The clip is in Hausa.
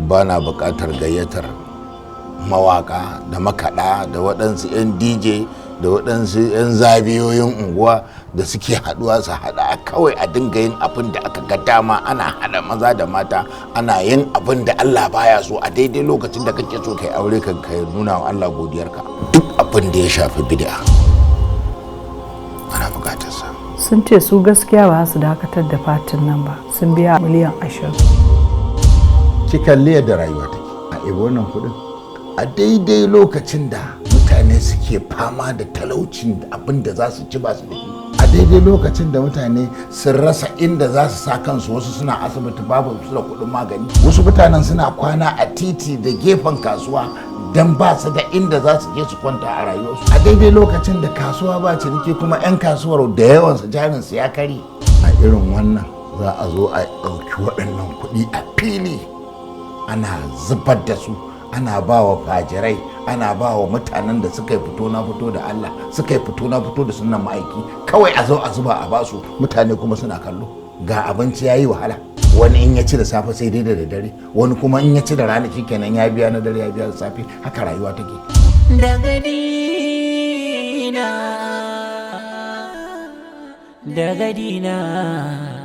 ba na buƙatar gayyatar mawaka da makaɗa da waɗansu 'yan dj da waɗansu 'yan zabiyoyin unguwa da suke haɗuwa su haɗa kawai a dinga yin abin da aka ga dama, ana haɗa maza da mata, ana yin abin da Allah baya so a daidai lokacin da kake so kai aure ka nuna wa Allah godiyarka. Duk abin da ya shafi bid'a ana buƙatar sa. Sun ce su gaskiya ba su dakatar da fatin nan ba, sun biya miliyan 20. Ki kalli yadda rayuwa take a ibo wannan kuɗin a daidai lokacin da mutane suke fama da talaucin abin da za su ci ba su da shi, a daidai lokacin da mutane sun rasa inda za su sa kansu, wasu suna asibiti babu su da kuɗin magani, wasu mutanen suna kwana a titi da gefen kasuwa don ba su da inda za su je su kwanta a rayuwarsu, a daidai lokacin da kasuwa ba ciniki kuma 'yan kasuwar da yawansu jarinsu ya kare. A irin wannan za a zo a ɗauki waɗannan kuɗi a fili ana zubar da su, ana ba wa fajirai, ana ba wa mutanen da suka yi fito na fito da Allah, suka yi fito na fito da sunan ma'aiki, kawai a zo a zuba a basu, mutane kuma suna kallo. Ga abinci ya yi wahala, wani in ya ci da safe sai dai da dare, wani kuma in ya ci da rana kenan ya biya na dare ya biya da safe. Haka rayuwa take. Daga dina